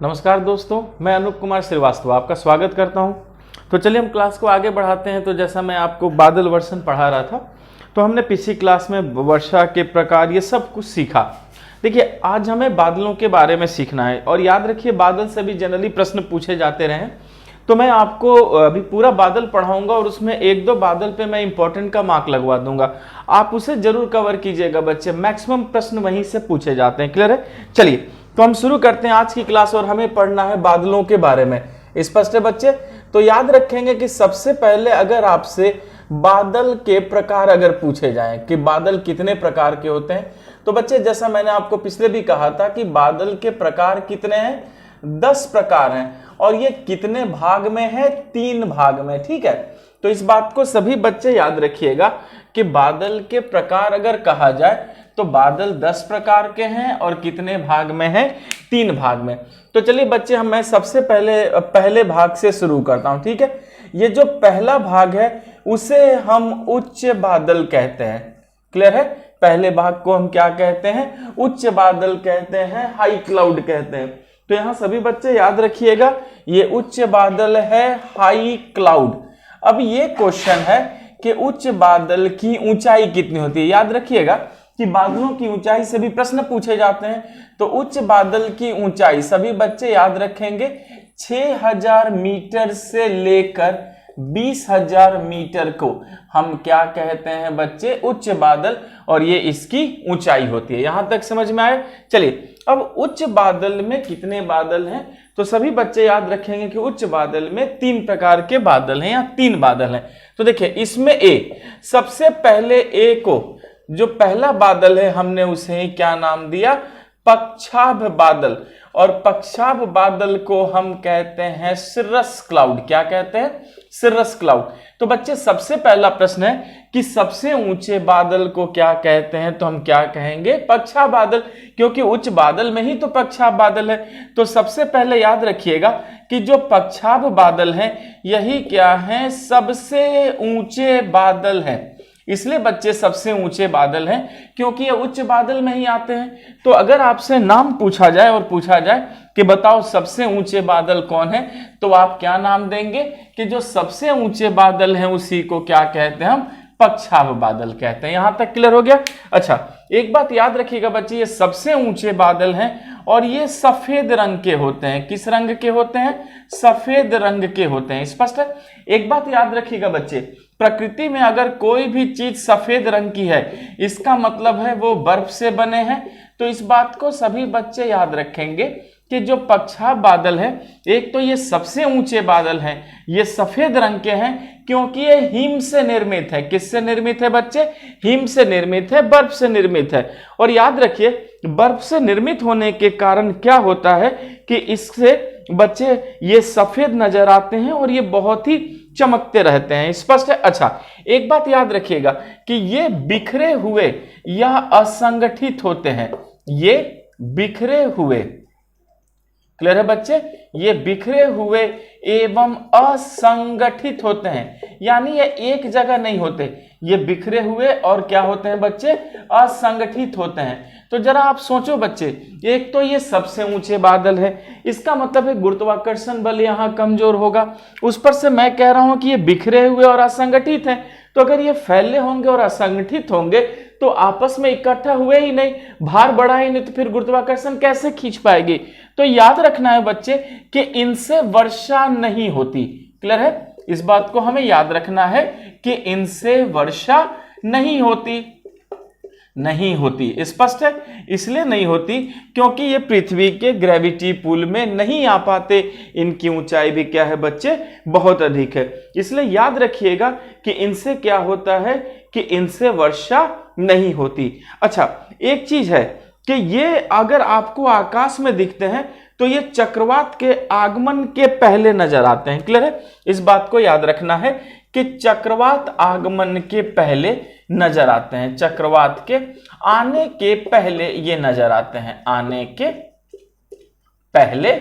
नमस्कार दोस्तों, मैं अनूप कुमार श्रीवास्तव आपका स्वागत करता हूं। तो चलिए हम क्लास को आगे बढ़ाते हैं। तो जैसा मैं आपको बादल वर्षण पढ़ा रहा था, तो हमने पिछली क्लास में वर्षा के प्रकार ये सब कुछ सीखा। देखिए, आज हमें बादलों के बारे में सीखना है और याद रखिए बादल से भी जनरली प्रश्न पूछे जाते रहे। तो मैं आपको अभी पूरा बादल पढ़ाऊंगा और उसमें एक दो बादल पे मैं इंपॉर्टेंट का मार्क लगवा दूंगा। आप उसे जरूर कवर कीजिएगा बच्चे, मैक्सिमम प्रश्न वहीं से पूछे जाते हैं। क्लियर है? चलिए तो हम शुरू करते हैं आज की क्लास और हमें पढ़ना है बादलों के बारे में। स्पष्ट है बच्चे? तो याद रखेंगे कि सबसे पहले अगर आपसे बादल के प्रकार अगर पूछे जाएं कि बादल कितने प्रकार के होते हैं, तो बच्चे जैसा मैंने आपको पिछले भी कहा था कि बादल के प्रकार कितने हैं, 10 प्रकार हैं। और ये कितने भाग में है? 3 भाग में। ठीक है, तो इस बात को सभी बच्चे याद रखिएगा कि बादल के प्रकार अगर कहा जाए तो बादल 10 प्रकार के हैं और कितने भाग में हैं? 3 भाग में। तो चलिए बच्चे, मैं सबसे पहले भाग से शुरू करता हूं। ठीक है, ये जो पहला भाग है उसे हम उच्च बादल कहते हैं। क्लियर है? पहले भाग को हम क्या कहते हैं? उच्च बादल कहते हैं, हाई क्लाउड कहते हैं। तो यहां सभी बच्चे याद रखिएगा, ये उच्च बादल है, हाई क्लाउड। अब ये क्वेश्चन है कि उच्च बादल की ऊंचाई कितनी होती है। याद रखिएगा कि बादलों की ऊंचाई से भी प्रश्न पूछे जाते हैं। तो उच्च बादल की ऊंचाई सभी बच्चे याद रखेंगे 6000 मीटर से लेकर 20,000 मीटर को हम क्या कहते हैं बच्चे? उच्च बादल। और ये इसकी ऊंचाई होती है। यहां तक समझ में आए? चलिए, अब उच्च बादल में कितने बादल हैं? तो सभी बच्चे याद रखेंगे कि उच्च बादल में 3 प्रकार के बादल हैं या 3 बादल हैं। तो देखिए, इसमें सबसे पहले को जो पहला बादल है हमने उसे क्या नाम दिया? पक्षाभ बादल। और पक्षाभ बादल को हम कहते हैं सिरस क्लाउड। क्या कहते हैं? सिरस क्लाउड। तो बच्चे सबसे पहला प्रश्न है कि सबसे ऊंचे बादल को क्या कहते हैं? तो हम क्या कहेंगे? पक्षाभ बादल, क्योंकि उच्च बादल में ही तो पक्षाभ बादल है। तो सबसे पहले याद रखिएगा कि जो पक्षाभ बादल है यही क्या है? सबसे ऊंचे बादल है। इसलिए बच्चे सबसे ऊंचे बादल हैं क्योंकि ये उच्च बादल में ही आते हैं। तो अगर आपसे नाम पूछा जाए और पूछा जाए कि बताओ सबसे ऊंचे बादल कौन है, तो आप क्या नाम देंगे? कि जो सबसे ऊंचे बादल हैं उसी को क्या कहते हैं? हम पक्षाभ बादल कहते हैं। यहां तक क्लियर हो गया? अच्छा, एक बात याद रखिएगा बच्चे, ये सबसे ऊंचे बादल हैं और ये सफेद रंग के होते हैं। किस रंग के होते हैं? सफेद रंग के होते हैं। स्पष्ट है? एक बात याद रखिएगा बच्चे, प्रकृति में अगर कोई भी चीज सफेद रंग की है इसका मतलब है वो बर्फ से बने हैं। तो इस बात को सभी बच्चे याद रखेंगे कि जो पक्षाभ बादल है, एक तो ये सबसे ऊंचे बादल हैं, ये सफेद रंग के हैं क्योंकि ये हिम से निर्मित है। किससे निर्मित है बच्चे? हिम से निर्मित है, बर्फ से निर्मित है। और याद रखिए, बर्फ से निर्मित होने के कारण क्या होता है कि इससे बच्चे ये सफेद नजर आते हैं और ये बहुत ही चमकते रहते हैं। स्पष्ट है? अच्छा, एक बात याद रखिएगा कि ये बिखरे हुए या असंगठित होते हैं। ये बिखरे हुए, क्लियर है बच्चे? ये बिखरे हुए एवं असंगठित होते हैं, यानी ये एक जगह नहीं होते, ये बिखरे हुए और क्या होते हैं बच्चे? असंगठित होते हैं। तो जरा आप सोचो बच्चे, एक तो ये सबसे ऊंचे बादल है, इसका मतलब है गुरुत्वाकर्षण बल यहां कमजोर होगा। उस पर से मैं कह रहा हूं कि ये बिखरे हुए और असंगठित हैं। तो अगर ये फैले होंगे और असंगठित होंगे तो आपस में इकट्ठा हुए ही नहीं, भार बढ़ा ही नहीं, तो फिर गुरुत्वाकर्षण कैसे खींच पाएगी? तो याद रखना है बच्चे कि इनसे वर्षा नहीं होती। क्लियर है? इस बात को हमें याद रखना है कि इनसे वर्षा नहीं होती। स्पष्ट है? इसलिए नहीं होती क्योंकि ये पृथ्वी के ग्रेविटी पुल में नहीं आ पाते। इनकी ऊंचाई भी क्या है बच्चे? बहुत अधिक है। इसलिए याद रखिएगा कि इनसे क्या होता है कि इनसे वर्षा नहीं होती। अच्छा, एक चीज है कि ये अगर आपको आकाश में दिखते हैं तो ये चक्रवात के आगमन के पहले नजर आते हैं। क्लियर है? इस बात को याद रखना है कि चक्रवात आगमन के पहले नजर आते हैं, चक्रवात के आने के पहले ये नजर आते हैं, आने के पहले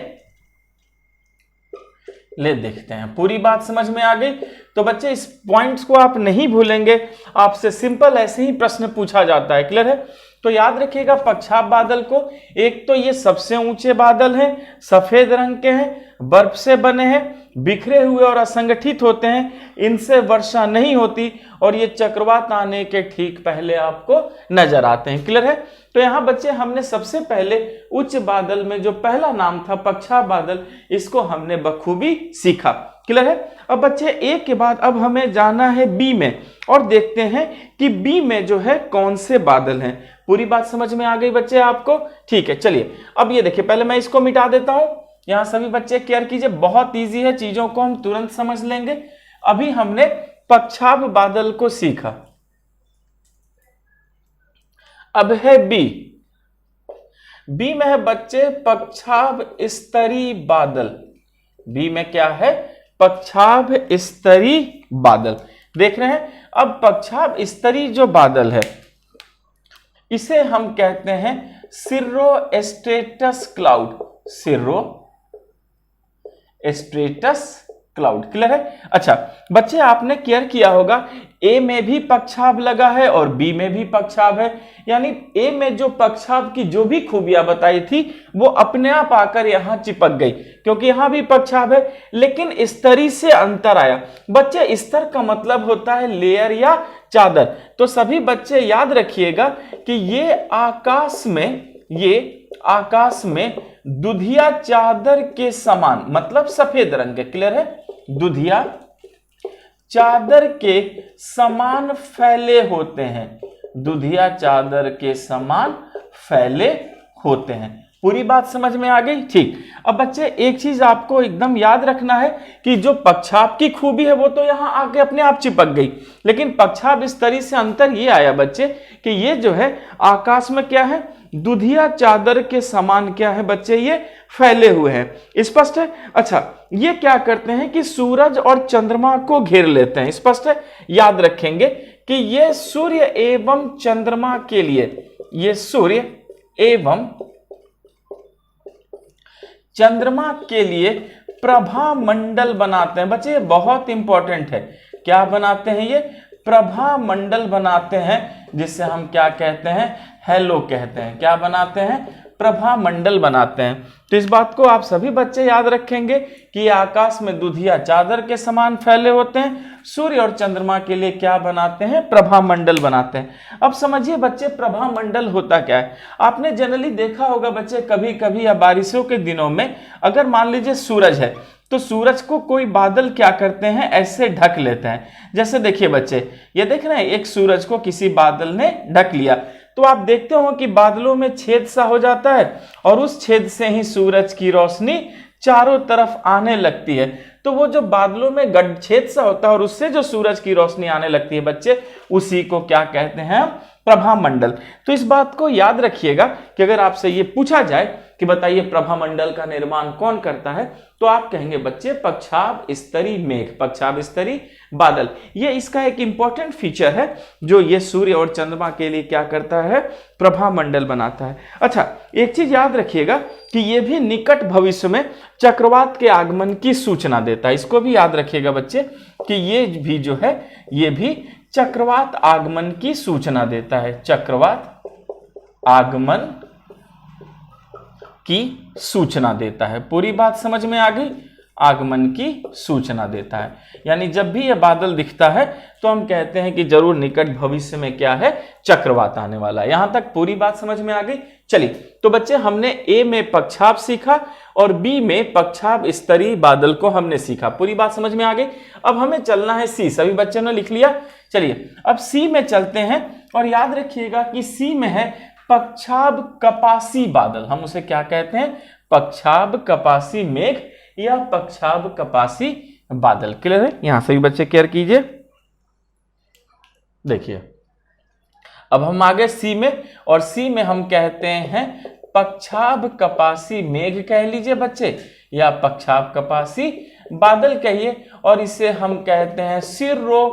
ले देखते हैं। पूरी बात समझ में आ गई? तो बच्चे इस पॉइंट्स को आप नहीं भूलेंगे, आपसे सिंपल ऐसे ही प्रश्न पूछा जाता है। क्लियर है? तो याद रखिएगा पक्षाभ बादल को, एक तो ये सबसे ऊंचे बादल हैं, सफेद रंग के हैं, बर्फ से बने हैं, बिखरे हुए और असंगठित होते हैं, इनसे वर्षा नहीं होती और ये चक्रवात आने के ठीक पहले आपको नजर आते हैं। क्लियर है? तो यहाँ बच्चे हमने सबसे पहले उच्च बादल में जो पहला नाम था पक्षाभ बादल, इसको हमने बखूबी सीखा। क्लियर है? अब बच्चे ए के बाद अब हमें जाना है बी में और देखते हैं कि बी में जो है कौन से बादल हैं। पूरी बात समझ में आ गई बच्चे आपको? ठीक है, चलिए अब ये देखिए, पहले मैं इसको मिटा देता हूं। यहां सभी बच्चे केयर कीजिए, बहुत इजी है, चीजों को हम तुरंत समझ लेंगे। अभी हमने पक्षाभ बादल को सीखा, अब है बी। बी में है बच्चे पक्षाभ स्तरी बादल। बी में क्या है? पक्षाभ स्तरी बादल। देख रहे हैं? अब पक्षाभ स्तरी जो बादल है इसे हम कहते हैं सिर्रोस्ट्रेटस क्लाउड। सिर्रोस्ट्रेटस क्लाउड। क्लियर है? अच्छा बच्चे आपने केयर किया होगा, ए में भी पक्षाभ लगा है और बी में भी पक्षाभ है, यानी ए में जो पक्षाभ की जो भी खूबियां बताई थी वो अपने आप आकर यहां चिपक गई, क्योंकि यहां भी पक्षाभ है, लेकिन स्तरी से अंतर आया। बच्चे स्तर का मतलब होता है लेयर या चादर। तो सभी बच्चे याद रखिएगा कि ये आकाश में दुधिया चादर के समान, मतलब सफेद रंग के। क्लियर है? दुधिया चादर के समान फैले होते हैं। दुधिया चादर के समान फैले होते हैं। पूरी बात समझ में आ गई? ठीक। अब बच्चे एक चीज आपको एकदम याद रखना है कि जो पक्षाभ की खूबी है वो तो यहां आके अपने आप चिपक गई, लेकिन पक्षाभ स्तरी से अंतर ये आया बच्चे कि ये जो है आकाश में क्या है? दुधिया चादर के समान क्या है बच्चे? ये फैले हुए हैं। स्पष्ट है? अच्छा ये क्या करते हैं कि सूरज और चंद्रमा को घेर लेते हैं। स्पष्ट है? याद रखेंगे कि ये सूर्य एवं चंद्रमा के लिए, ये सूर्य एवं चंद्रमा के लिए प्रभा मंडल बनाते हैं। बच्चे ये बहुत इंपॉर्टेंट है। क्या बनाते हैं? ये प्रभा मंडल बनाते हैं, जिससे हम क्या कहते हैं? हेलो कहते हैं। क्या बनाते हैं? प्रभा मंडल बनाते हैं। तो इस बात को आप सभी बच्चे याद रखेंगे कि आकाश में दुधिया चादर के समान फैले होते हैं। सूर्य और चंद्रमा के लिए क्या बनाते हैं? प्रभा मंडल बनाते हैं। अब समझिए बच्चे प्रभा मंडल होता क्या है। आपने जनरली देखा होगा बच्चे, कभी कभी या बारिशों के दिनों में अगर मान लीजिए सूरज है तो सूरज को कोई बादल क्या करते हैं? ऐसे ढक लेते हैं। जैसे देखिए बच्चे, ये देख रहे हैं एक सूरज को किसी बादल ने ढक लिया, तो आप देखते हो कि बादलों में छेद सा हो जाता है और उस छेद से ही सूरज की रोशनी चारों तरफ आने लगती है। तो वो जो बादलों में छेद सा होता है और उससे जो सूरज की रोशनी आने लगती है बच्चे, उसी को क्या कहते हैं? प्रभा मंडल। तो इस बात को याद रखिएगा कि अगर आपसे ये पूछा जाए कि बताइए प्रभा मंडल का निर्माण कौन करता है, तो आप कहेंगे बच्चे पक्षाभ स्तरी मेघ, पक्षाभ स्तरी बादल। ये इसका एक इंपॉर्टेंट फीचर है जो ये सूर्य और चंद्रमा के लिए क्या करता है? प्रभा मंडल बनाता है। अच्छा एक चीज याद रखिएगा कि ये भी निकट भविष्य में चक्रवात के आगमन की सूचना देता है। इसको भी याद रखिएगा बच्चे कि ये भी जो है ये भी चक्रवात आगमन की सूचना देता है। चक्रवात आगमन की सूचना देता है। पूरी बात समझ में आ गई? आगमन की सूचना देता है, यानी जब भी यह बादल दिखता है तो हम कहते हैं कि जरूर निकट भविष्य में क्या है? चक्रवात आने वाला है। यहां तक पूरी बात समझ में आ गई? चलिए तो बच्चे हमने ए में पक्षाभ सीखा और बी में पक्षाभ स्तरी बादल को हमने सीखा। पूरी बात समझ में आ गई? अब हमें चलना है सी। सभी बच्चों ने लिख लिया? चलिए अब सी में चलते हैं और याद रखिएगा कि सी में है पक्षाभ कपासी बादल। हम उसे क्या कहते हैं? पक्षाभ कपासी मेघ या पक्षाभ कपासी बादल। क्लियर है? यहां सभी बच्चे केयर कीजिए। देखिए अब हम आगे सी में, और सी में हम कहते हैं पक्षाभ कपासी मेघ कह लीजिए बच्चे, या पक्षाभ कपासी बादल कहिए, और इसे हम कहते हैं सिर्रो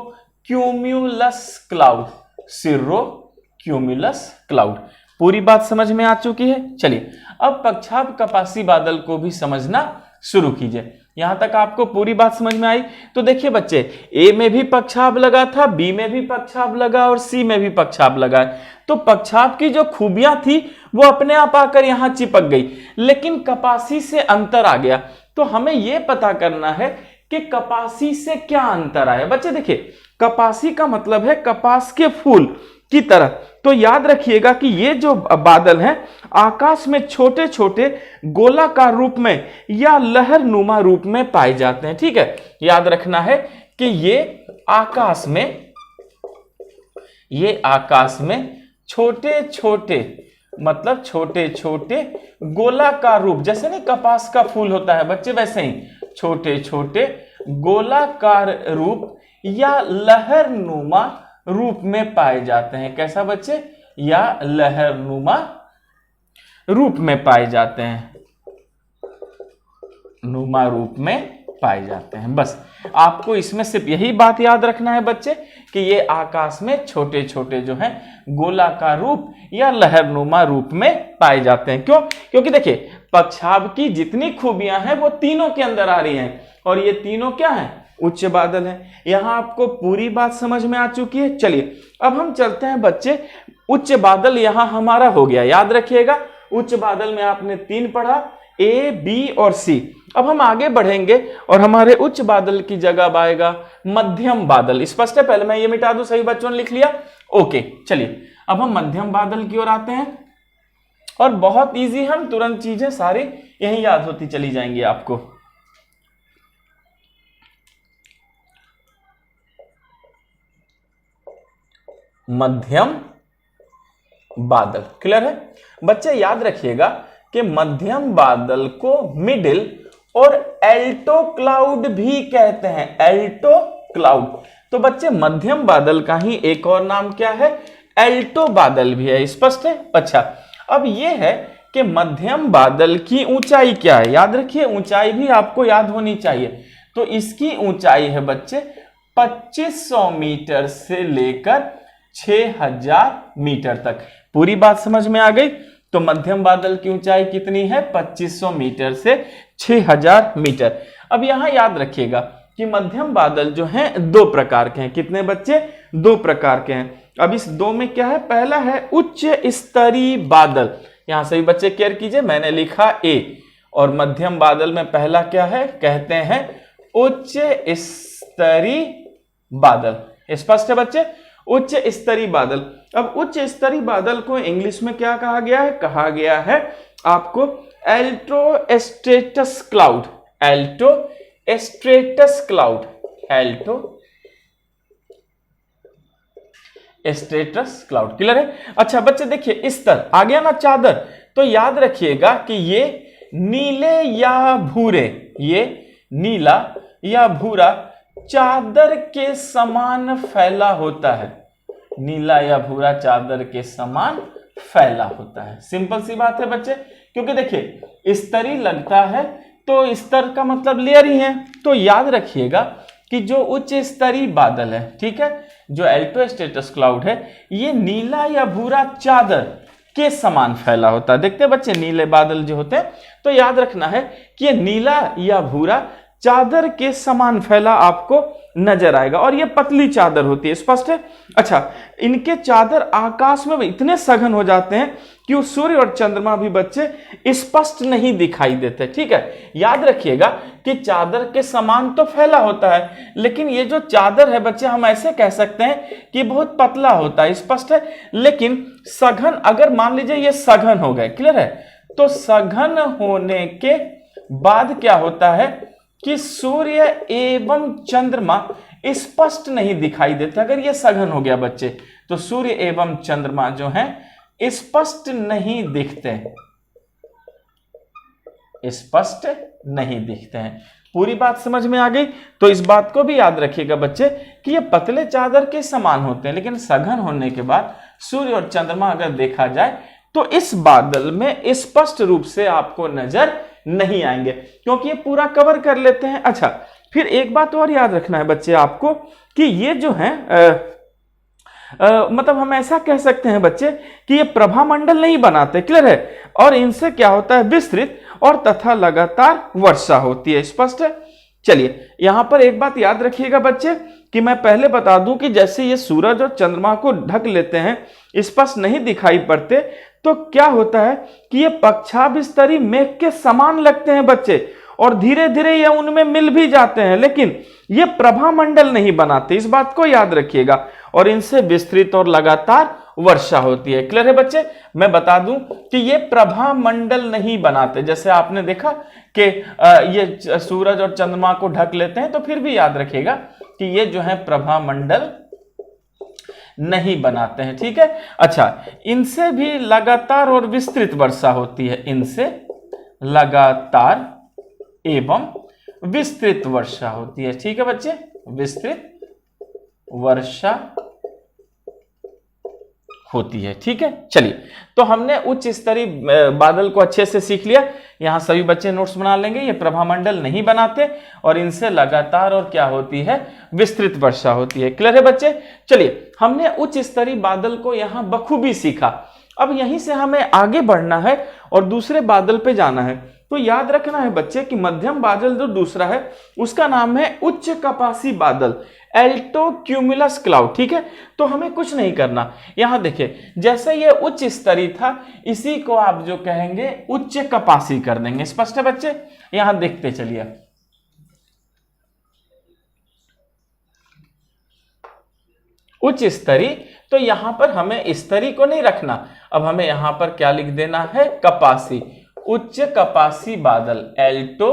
क्यूम्यूलस क्लाउड। सिर्रो क्यूम्यूलस क्लाउड। पूरी बात समझ में आ चुकी है? चलिए अब पक्षाभ कपासी बादल को भी समझना शुरू कीजिए। यहां तक आपको पूरी बात समझ में आई? तो देखिए बच्चे, ए में भी पक्षाभ लगा था, बी में भी पक्षाभ लगा और सी में भी पक्षाभ लगा है। तो पक्षाभ की जो खूबियां थी वो अपने आप आकर यहां चिपक गई, लेकिन कपासी से अंतर आ गया। तो हमें यह पता करना है कि कपासी से क्या अंतर आया। बच्चे देखिए, कपासी का मतलब है कपास के फूल की तरह। तो याद रखिएगा कि ये जो बादल हैं आकाश में छोटे छोटे गोलाकार रूप में या लहरनुमा रूप में पाए जाते हैं। ठीक है, याद रखना है कि ये आकाश में छोटे छोटे, मतलब छोटे छोटे गोलाकार रूप, जैसे नहीं कपास का फूल होता है बच्चे, वैसे ही छोटे छोटे गोलाकार रूप या लहरनुमा रूप में पाए जाते हैं। कैसा बच्चे? या लहरनुमा रूप में पाए जाते हैं, नुमा रूप में पाए जाते हैं। बस आपको इसमें सिर्फ यही बात याद रखना है बच्चे कि ये आकाश में छोटे छोटे जो हैं गोलाकार रूप या लहरनुमा रूप में पाए जाते हैं। क्यों? क्योंकि देखिए, पक्षाभ की जितनी खूबियां हैं वो तीनों के अंदर आ रही हैं, और ये तीनों क्या हैं? उच्च बादल हैं। यहां आपको पूरी बात समझ में आ चुकी है। चलिए अब हम चलते हैं बच्चे, उच्च बादल यहां हमारा हो गया। याद रखिएगा, उच्च बादल में आपने 3 पढ़ा, ए, बी और सी। अब हम आगे बढ़ेंगे और हमारे उच्च बादल की जगह आएगा मध्यम बादल। स्पष्ट है? पहले मैं ये मिटा दूं, सही बच्चों ने लिख लिया? ओके, चलिए अब हम मध्यम बादल की ओर आते हैं, और बहुत इजी, हम तुरंत चीजें सारी यही याद होती चली जाएंगी आपको। मध्यम बादल, क्लियर है बच्चे? याद रखिएगा कि मध्यम बादल को मिडिल और एल्टो क्लाउड भी कहते हैं, एल्टो क्लाउड। तो बच्चे मध्यम बादल का ही एक और नाम क्या है? एल्टो बादल भी है। स्पष्ट है? अच्छा, अब यह है कि मध्यम बादल की ऊंचाई क्या है। याद रखिए, ऊंचाई भी आपको याद होनी चाहिए। तो इसकी ऊंचाई है बच्चे 2500 मीटर से लेकर 6000 मीटर तक। पूरी बात समझ में आ गई? तो मध्यम बादल की ऊंचाई कितनी है? 2500 मीटर से 6000 मीटर। अब यहां याद रखिएगा कि मध्यम बादल जो हैं 2 प्रकार के हैं। कितने बच्चे? 2 प्रकार के हैं। अब इस 2 में क्या है? पहला है उच्च स्तरीय बादल। यहां से भी बच्चे केयर कीजिए, मैंने लिखा ए, और मध्यम बादल में पहला क्या है? कहते हैं उच्च स्तरीय बादल। स्पष्ट है बच्चे? उच्च स्तरीय बादल। अब उच्च स्तरीय बादल को इंग्लिश में क्या कहा गया है? कहा गया है आपको एल्टोस्ट्रेटस क्लाउड, एल्टोस्ट्रेटस क्लाउड, एल्टोस्ट्रेटस क्लाउड। क्लियर है? अच्छा बच्चे देखिए, स्तर आ गया ना, चादर। तो याद रखिएगा कि ये नीले या भूरे, ये नीला या भूरा चादर के समान फैला होता है, नीला या भूरा चादर के समान फैला होता है। सिंपल सी बात है बच्चे, क्योंकि देखिए स्तरीय लगता है तो स्तर का मतलब लेयर ही है। तो याद रखिएगा कि जो उच्च स्तरीय बादल है, ठीक है, जो एल्टोस्ट्रेटस क्लाउड है, ये नीला या भूरा चादर के समान फैला होता है। देखते हैं बच्चे, नीले बादल जो होते हैं, तो याद रखना है कि ये नीला या भूरा चादर के समान फैला आपको नजर आएगा, और ये पतली चादर होती है। स्पष्ट है? अच्छा, इनके चादर आकाश में इतने सघन हो जाते हैं कि वो सूर्य और चंद्रमा भी बच्चे स्पष्ट नहीं दिखाई देते। ठीक है, याद रखिएगा कि चादर के समान तो फैला होता है, लेकिन ये जो चादर है बच्चे, हम ऐसे कह सकते हैं कि बहुत पतला होता है। स्पष्ट है? लेकिन सघन, अगर मान लीजिए ये सघन हो गए, क्लियर है, तो सघन होने के बाद क्या होता है कि सूर्य एवं चंद्रमा स्पष्ट नहीं दिखाई देते। अगर ये सघन हो गया बच्चे, तो सूर्य एवं चंद्रमा जो हैं स्पष्ट नहीं दिखते, स्पष्ट नहीं दिखते हैं। पूरी बात समझ में आ गई? तो इस बात को भी याद रखिएगा बच्चे कि ये पतले चादर के समान होते हैं, लेकिन सघन होने के बाद सूर्य और चंद्रमा अगर देखा जाए तो इस बादल में स्पष्ट रूप से आपको नजर नहीं आएंगे, क्योंकि ये पूरा कवर कर लेते हैं। अच्छा, फिर एक बात और याद रखना है बच्चे आपको कि ये जो है मतलब हम ऐसा कह सकते हैं बच्चे कि ये प्रभामंडल नहीं बनाते। क्लियर है? और इनसे क्या होता है? विस्तृत और तथा लगातार वर्षा होती है। स्पष्ट है? चलिए यहां पर एक बात याद रखिएगा बच्चे कि मैं पहले बता दूं कि जैसे ये सूरज और चंद्रमा को ढक लेते हैं, स्पष्ट नहीं दिखाई पड़ते, तो क्या होता है कि ये पक्षाभिस्तरी मेघ के समान लगते हैं बच्चे, और धीरे धीरे ये उनमें मिल भी जाते हैं, लेकिन ये प्रभामंडल नहीं बनाते, इस बात को याद रखिएगा, और इनसे विस्तृत और लगातार वर्षा होती है। क्लियर है बच्चे? मैं बता दूं कि ये प्रभामंडल नहीं बनाते, जैसे आपने देखा कि ये सूरज और चंद्रमा को ढक लेते हैं, तो फिर भी याद रखिएगा कि ये जो है प्रभामंडल नहीं बनाते हैं। ठीक है, अच्छा, इनसे भी लगातार और विस्तृत वर्षा होती है, इनसे लगातार एवं विस्तृत वर्षा होती है। ठीक है बच्चे, विस्तृत वर्षा होती है। ठीक है, चलिए, तो हमने उच्च स्तरीय बादल को अच्छे से सीख लिया। यहां सभी बच्चे नोट्स बना लेंगे। ये प्रभामंडल नहीं बनाते और इनसे लगातार और क्या होती है, विस्तृत वर्षा होती है। क्लियर है बच्चे? चलिए, हमने उच्च स्तरीय बादल को यहां बखूबी सीखा। अब यहीं से हमें आगे बढ़ना है और दूसरे बादल पे जाना है। तो याद रखना है बच्चे कि मध्यम बादल जो दूसरा है उसका नाम है उच्च कपासी बादल, एल्टो क्यूमुलस क्लाउड। ठीक है, तो हमें कुछ नहीं करना। यहां देखिए, जैसे ये उच्च स्तरीय था, इसी को आप जो कहेंगे उच्च कपासी कर देंगे। स्पष्ट है बच्चे? यहां देखते चलिए, उच्च स्तरीय, तो यहां पर हमें स्तरीय को नहीं रखना, अब हमें यहां पर क्या लिख देना है, कपासी, उच्च कपासी बादल, एल्टो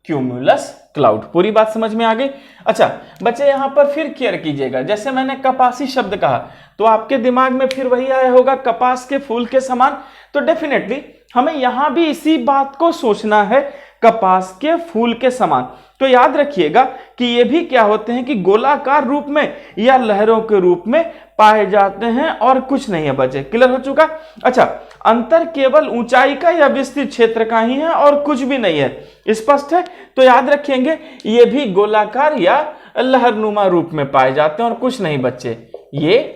क्यूमुलस क्लाउड। पूरी बात समझ में आ गई? अच्छा बच्चे, यहां पर फिर केयर कीजिएगा, जैसे मैंने कपासी शब्द कहा तो आपके दिमाग में फिर वही आया होगा, कपास के फूल के समान। तो डेफिनेटली हमें यहां भी इसी बात को सोचना है, कपास के फूल के समान। तो याद रखिएगा कि ये भी क्या होते हैं कि गोलाकार रूप में या लहरों के रूप में पाए जाते हैं, और कुछ नहीं है बच्चे। क्लियर हो चुका? अच्छा, अंतर केवल ऊंचाई का या विस्तृत क्षेत्र का ही है और कुछ भी नहीं है। स्पष्ट है? तो याद रखेंगे ये भी गोलाकार या लहरनुमा रूप में पाए जाते हैं और कुछ नहीं बच्चे, ये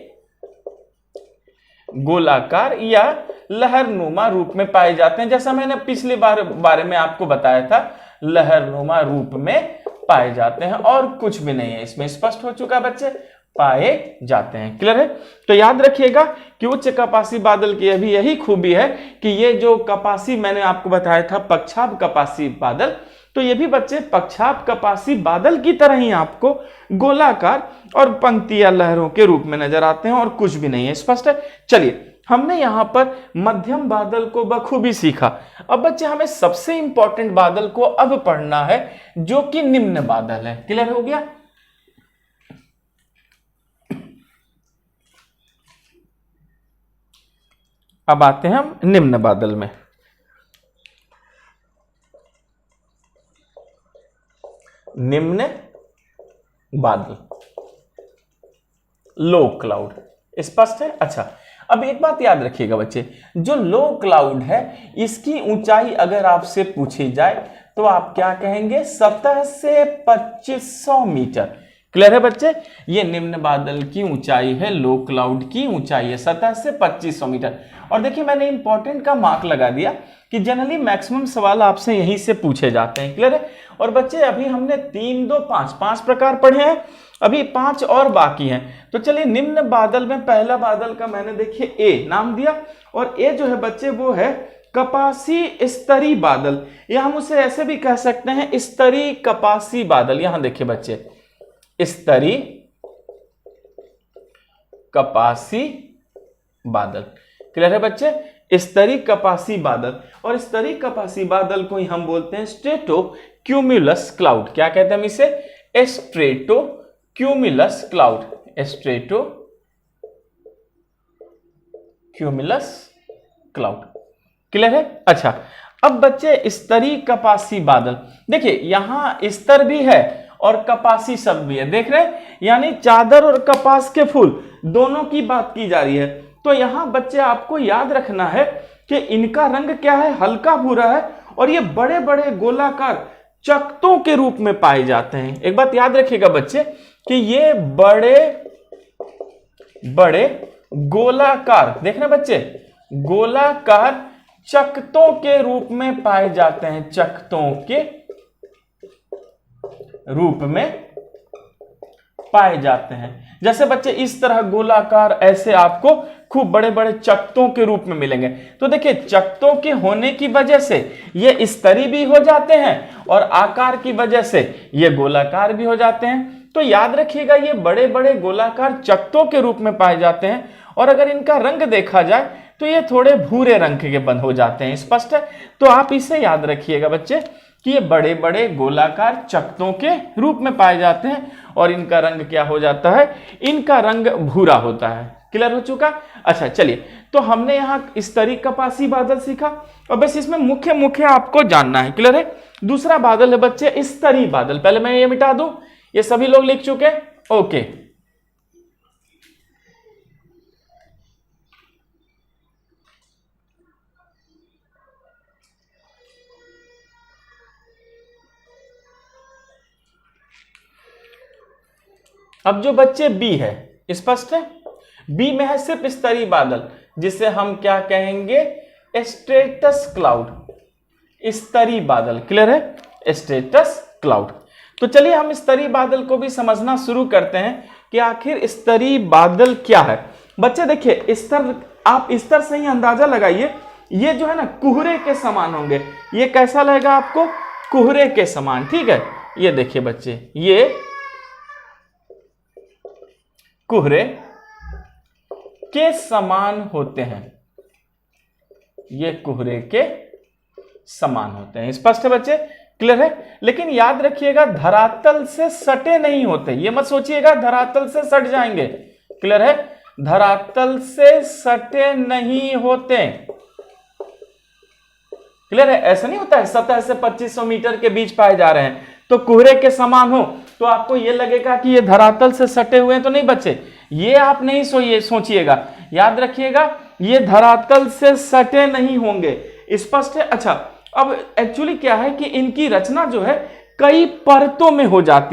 गोलाकार या लहरनुमा रूप में पाए जाते हैं, जैसा मैंने पिछली बारे में आपको बताया था, लहरनुमा रूप में पाए जाते हैं और कुछ भी नहीं है इसमें। स्पष्ट हो चुका बच्चे? पाए जाते हैं। क्लियर है? तो याद रखिएगा कि उच्च कपासी बादल की अभी यही खूबी है कि ये जो कपासी मैंने आपको बताया था, पक्षाभ कपासी बादल, तो ये भी बच्चे पक्षाभ कपासी बादल की तरह ही आपको गोलाकार और पंक्ति या लहरों के रूप में नजर आते हैं और कुछ भी नहीं है। स्पष्ट है? चलिए, हमने यहां पर मध्यम बादल को बखूबी सीखा। अब बच्चे हमें सबसे इंपॉर्टेंट बादल को अब पढ़ना है, जो कि निम्न बादल है। क्लियर हो गया? अब आते हैं हम निम्न बादल में। निम्न बादल, लो क्लाउड। स्पष्ट है? अच्छा, अब एक बात याद रखिएगा बच्चे, जो लो क्लाउड है इसकी ऊंचाई अगर आपसे पूछी जाए तो आप क्या कहेंगे, सतह से 2500 मीटर। क्लियर है बच्चे? ये निम्न बादल की ऊंचाई है, लो क्लाउड की ऊंचाई है सतह से 2500 मीटर। और देखिए, मैंने इंपॉर्टेंट का मार्क लगा दिया कि जनरली मैक्सिमम सवाल आपसे यहीं से पूछे जाते हैं। क्लियर है? और बच्चे, अभी हमने 3, 2, 5 प्रकार पढ़े हैं, अभी 5 और बाकी हैं। तो चलिए, निम्न बादल में पहला बादल का मैंने देखिए ए नाम दिया, और ए जो है बच्चे वो है कपासी स्तरीय बादल, या हम उसे ऐसे भी कह सकते हैं स्तरीय कपासी बादल। यहां देखिए बच्चे, स्तरीय कपासी बादल। क्लियर है बच्चे? स्तरीय कपासी बादल, और स्तरीय कपासी बादल को ही हम बोलते हैं स्ट्रेटो क्यूमुलस क्लाउड। क्या कहते हैं हम इसे? Strato cumulus cloud, strato cumulus cloud. Clear है? अच्छा, अब बच्चे स्तरीय कपासी बादल, देखिए यहां स्तर भी है और कपासी शब्द भी है, देख रहे हैं, यानी चादर और कपास के फूल दोनों की बात की जा रही है। तो यहां बच्चे आपको याद रखना है कि इनका रंग क्या है, हल्का भूरा है, और ये बड़े बड़े गोलाकार चकतों के रूप में पाए जाते हैं। एक बात याद रखिएगा बच्चे कि ये बड़े बड़े गोलाकार, देख रहे हैं बच्चे, गोलाकार चकतों के रूप में पाए जाते हैं, चकतों के रूप में पाए जाते हैं। जैसे बच्चे इस तरह गोलाकार ऐसे आपको खूब बड़े बड़े चकत्तों के रूप में मिलेंगे। तो देखिए चकत्तों के होने की वजह से ये स्तरी भी हो जाते हैं और आकार की वजह से ये गोलाकार भी हो जाते हैं। तो याद रखिएगा ये बड़े बड़े गोलाकार चकत्तों के रूप में पाए जाते हैं और अगर इनका रंग देखा जाए तो ये थोड़े भूरे रंग के बन हो जाते हैं। स्पष्ट है? तो आप इसे याद रखिएगा बच्चे कि ये बड़े बड़े गोलाकार चकत्तों के रूप में पाए जाते हैं और इनका रंग क्या हो जाता है? इनका रंग भूरा होता है। क्लियर हो चुका? अच्छा चलिए, तो हमने यहाँ स्तरी कपासी बादल सीखा और बस इसमें मुख्य मुख्य आपको जानना है। क्लियर है? दूसरा बादल है बच्चे स्तरी बादल। पहले मैं ये मिटा दूं, ये सभी लोग लिख चुके? ओके। अब जो बच्चे बी है, स्पष्ट है? बी में है सिर्फ स्तरी बादल, जिसे हम क्या कहेंगे? स्ट्रेटस क्लाउड, स्तरी बादल। क्लियर है? स्ट्रेटस क्लाउड। तो चलिए हम स्तरी बादल को भी समझना शुरू करते हैं कि आखिर स्तरी बादल क्या है। बच्चे देखिए स्तर, आप स्तर से ही अंदाजा लगाइए, ये जो है ना कुहरे के समान होंगे। ये कैसा लगेगा आपको? कुहरे के समान। ठीक है, ये देखिए बच्चे, ये कुहरे के समान होते हैं, ये कुहरे के समान होते हैं। स्पष्ट है बच्चे? क्लियर है? लेकिन याद रखिएगा धरातल से सटे नहीं होते। ये मत सोचिएगा धरातल से सट जाएंगे। क्लियर है? धरातल से सटे नहीं होते। क्लियर है? ऐसा नहीं होता है सतह से 2500 मीटर के बीच पाए जा रहे हैं तो कुहरे के समान हो तो आपको ये लगेगा कि ये धरातल से सटे हुए हैं। तो नहीं बच्चे, ये आप नहीं सोचिएगा, याद रखिएगा ये धरातल से सटे नहीं होंगे। स्पष्ट है? अच्छा, अब एक्चुअली क्या है कि इनकी रचना जो है कई परतों में हो जाती है।